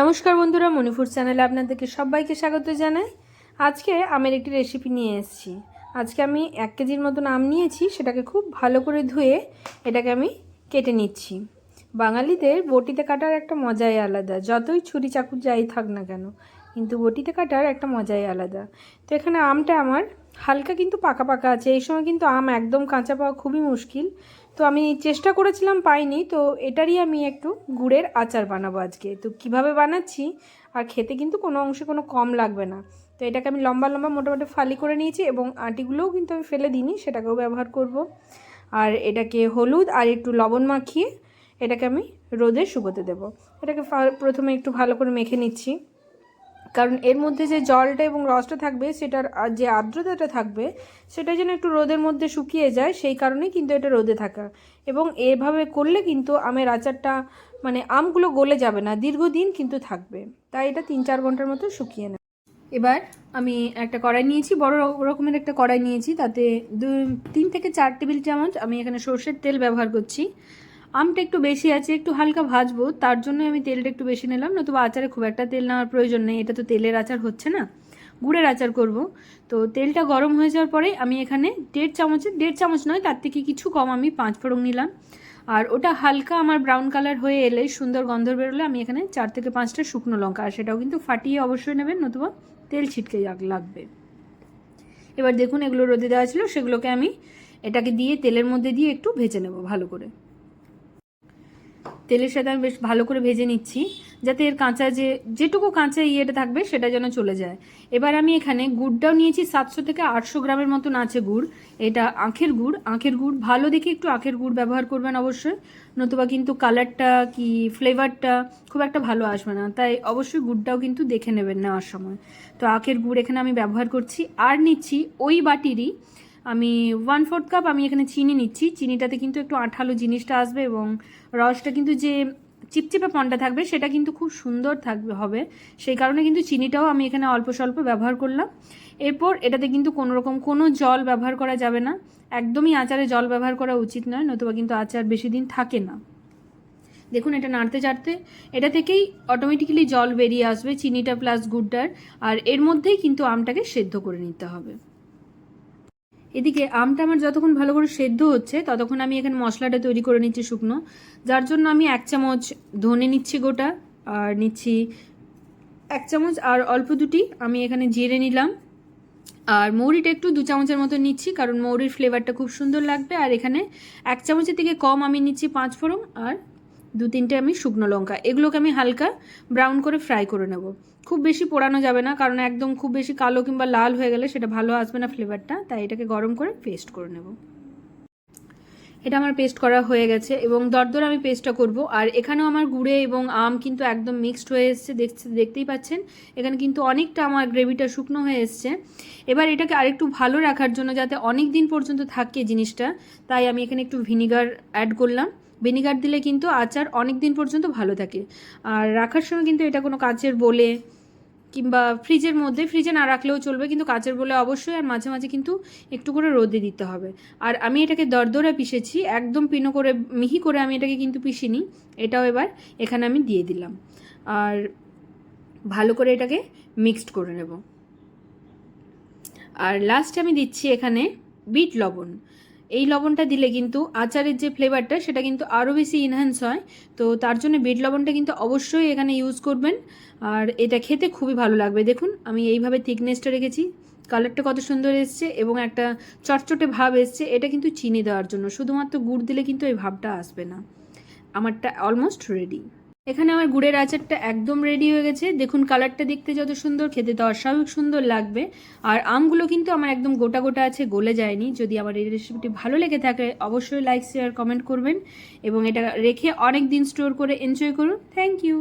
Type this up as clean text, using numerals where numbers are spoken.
নমস্কার বন্ধুরা, মণিপুর চ্যানেলে আপনাদেরকে সবাইকে স্বাগত জানাই। আজকে আমের একটি রেসিপি নিয়ে এসেছি। আজকে আমি 1 কেজির মতন আম নিয়েছি, সেটাকে খুব ভালো করে ধুয়ে এটাকে আমি কেটে নিচ্ছি। বাঙালিদের বটিতে কাটার একটা মজাই আলাদা, যতই ছুরি চাকু যাই থাক না কেন, কিন্তু বটিতে কাটার একটা মজাই আলাদা। তো এখানে আমটা আমার হালকা কিন্তু পাকা পাকা আছে। এই সময় কিন্তু আম একদম কাঁচা পাওয়া খুবই মুশকিল। তো আমি চেষ্টা করেছিলাম, পাইনি। তো এটারই আমি একটু গুড়ের আচার বানাবো আজকে। তো কিভাবে বানাচ্ছি, আর খেতে কিন্তু কোনো অংশে কোনো কম লাগবে না। তো এটাকে আমি লম্বা লম্বা মোটামুটি ফালি করে নিয়েছি, এবং আটিগুলোও কিন্তু আমি ফেলে দিইনি, সেটাকেও ব্যবহার করব। আর এটাকে হলুদ আর একটু লবণ মাখিয়ে এটাকে আমি রোদে শুকোতে দেবো। এটাকে প্রথমে একটু ভালো করে মেখে নিচ্ছি, কারণ এর মধ্যে যে জলটা এবং রসটা থাকবে, সেটার যে আর্দ্রতাটা থাকবে, সেটা যেন একটু রোদের মধ্যে শুকিয়ে যায়, সেই কারণেই কিন্তু এটা রোদে থাকা। এবং এভাবে করলে কিন্তু আমের আচারটা মানে আমগুলো গলে যাবে না, দীর্ঘদিন কিন্তু থাকবে। তাই এটা 3-4 ঘন্টার মতো শুকিয়ে নেয়। এবার আমি একটা কড়াই নিয়েছি, বড় রকমের একটা কড়াই নিয়েছি। তাতে 3 থেকে 4 টেবিল চামচ আমি এখানে সর্ষের তেল ব্যবহার করছি। আমটা একটু বেশি আছে, একটু হালকা ভাজবো, তার জন্য আমি তেলটা একটু বেশি নিলাম। নতুবা আচারে খুব একটা তেল নেওয়ার প্রয়োজন নেই, এটা তো তেলের আচার হচ্ছে না, গুড়ের আচার করব। তো তেলটা গরম হয়ে যাওয়ার পরে আমি এখানে 1.5 চামচ নয়, তার থেকে কিছু কম আমি 5 ফোড়ন নিলাম। আর ওটা হালকা আমার ব্রাউন কালার হয়ে এলে, সুন্দর গন্ধ বেরোলে, আমি এখানে 4 থেকে 5টা শুকনো লঙ্কা, আর সেটাও কিন্তু ফাটিয়ে অবশ্যই নেবেন, নতুবা তেল ছিটকে লাগবে। এবার দেখুন, এগুলো রোদে দেওয়া ছিল, সেগুলোকে আমি এটাকে দিয়ে তেলের মধ্যে দিয়ে একটু ভেজে নেব ভালো করে। তেলের সাথে আমি বেশ ভালো করে ভেজে নিচ্ছি, যাতে এর কাঁচা যেটুকু কাঁচা ইয়েটা থাকবে সেটা যেন চলে যায়। এবার আমি এখানে গুড়টাও নিয়েছি, 700 থেকে 800 গ্রামের মতন আছে গুড়। এটা আখের গুড় ভালো দেখে একটু আখের গুড় ব্যবহার করবেন অবশ্যই, নতুবা কিন্তু কালারটা কি ফ্লেভারটা খুব একটা ভালো আসবে না। তাই অবশ্যই গুড়টাও কিন্তু দেখে নেবেন নেওয়ার সময়। তো আখের গুড় এখানে আমি ব্যবহার করছি। আর নিচ্ছি ওই বাটিরই আমি 1/4 কাপ আমি এখানে চিনি নিচ্ছি। চিনিটাতে কিন্তু একটু আঠালো জিনিসটা আসবে, এবং রসটা কিন্তু যে চিপচিপে পনটা থাকবে, সেটা কিন্তু খুব সুন্দর হবে। সেই কারণে কিন্তু চিনিটাও আমি এখানে অল্প স্বল্প ব্যবহার করলাম। এরপর এটাতে কিন্তু কোনো জল ব্যবহার করা যাবে না, একদমই আচারে জল ব্যবহার করা উচিত নয়, নতুবা কিন্তু আচার বেশি দিন থাকে না। দেখুন, এটা নাড়তে চাড়তে এটা থেকেই অটোমেটিক্যালি জল বেরিয়ে আসবে, চিনিটা প্লাস গুড়টার। আর এর মধ্যেই কিন্তু আমটাকে সেদ্ধ করে নিতে হবে। এদিকে আমটা আমার যতক্ষণ ভালো করে সেদ্ধ হচ্ছে, ততক্ষণ আমি এখানে মশলাটা তৈরি করে নিচ্ছি শুকনো। যার জন্য আমি 1 চামচ ধনে নিচ্ছি গোটা, আর নিচ্ছি 1 চামচ, আর অল্প দুটি আমি এখানে জিরে নিলাম। আর মৌরিটা একটু 2 চামচের মতো নিচ্ছি, কারণ মৌরির ফ্লেভারটা খুব সুন্দর লাগবে। আর এখানে 1 চামচের থেকে কম আমি নিচ্ছি 5 ফোড়ন, আর 2-3টে আমি শুকনো লঙ্কা। এগুলোকে আমি হালকা ব্রাউন করে ফ্রাই করে নেব। খুব বেশি পোড়ানো যাবে না, কারণ একদম খুব বেশি কালো কিংবা লাল হয়ে গেলে সেটা ভালো আসবে না ফ্লেভারটা। তাই এটাকে গরম করে পেস্ট করে নেব। এটা আমার পেস্ট করা হয়ে গেছে, এবং দরদরে আমি পেস্টটা করব। আর এখানেও আমার গুড়ে এবং আম কিন্তু একদম মিক্সড হয়ে এসছে, দেখতেই পাচ্ছেন। এখানে কিন্তু অনেকটা আমার গ্রেভিটা শুকনো হয়ে এসছে। এবার এটাকে আরেকটু ভালো রাখার জন্য, যাতে অনেক দিন পর্যন্ত থাকে জিনিসটা, তাই আমি এখানে একটু ভিনিগার অ্যাড করলাম। ভিনিগার দিলে কিন্তু আচার অনেক দিন পর্যন্ত ভালো থাকে। আর রাখার সময় কিন্তু এটা কোনো কাচের বোলে কিংবা ফ্রিজে না রাখলেও চলবে, কিন্তু কাচের বোলে অবশ্যই। আর মাঝে মাঝে কিন্তু একটু করে রোদে দিতে হবে। আর আমি এটাকে দরদরে পিষেছি, একদম মিহি করে আমি এটাকে কিন্তু পিষিনি। এটাও এবার এখানে আমি দিয়ে দিলাম, আর ভালো করে এটাকে মিক্সড করে নেব। আর লাস্টে আমি দিচ্ছি এখানে বিট লবণ। এই লবণটা দিলে কিন্তু আচারের যে ফ্লেভারটা, সেটা কিন্তু আরও বেশি ইনহ্যান্স হয়। তো তার জন্য বিট লবণটা কিন্তু অবশ্যই এখানে ইউজ করবেন। আর এটা খেতে খুবই ভালো লাগবে। দেখুন, আমি এইভাবে থিকনেসটা রেখেছি, কালারটা কত সুন্দর এসছে, এবং একটা চটচটে ভাব এসছে। এটা কিন্তু চিনি দেওয়ার জন্য, শুধুমাত্র গুড় দিলে কিন্তু এই ভাবটা আসবে না। আমারটা অলমোস্ট রেডি। এখানে আমার গুড়ের আচারটা একদম রেডি হয়ে গেছে। দেখুন, কালারটা দেখতে যত সুন্দর, খেতে তো অস্বাভাবিক সুন্দর লাগবে। আর আমগুলো কিন্তু আমার একদম গোটা গোটা আছে, গলে যায়নি। যদি আমার এই রেসিপিটি ভালো লেগে থাকে, অবশ্যই লাইক শেয়ার কমেন্ট করবেন, এবং এটা রেখে অনেক দিন স্টোর করে এনজয় করুন। Thank you.